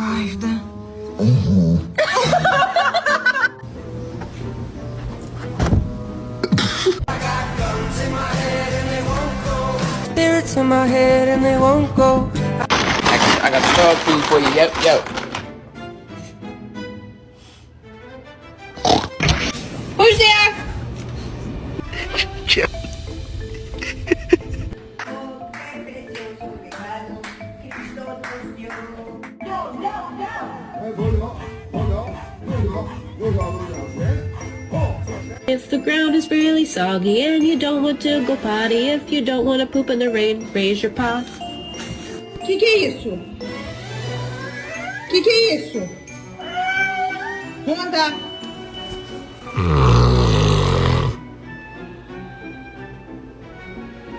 Кайф, да? Spirits in my head and they won't go. I got the dog food for you. Yo. Who's there? If the ground is really soggy and you don't want to go potty, if you don't want to poop in the rain, raise your paw. Que é isso? Que é isso? Vamos andar.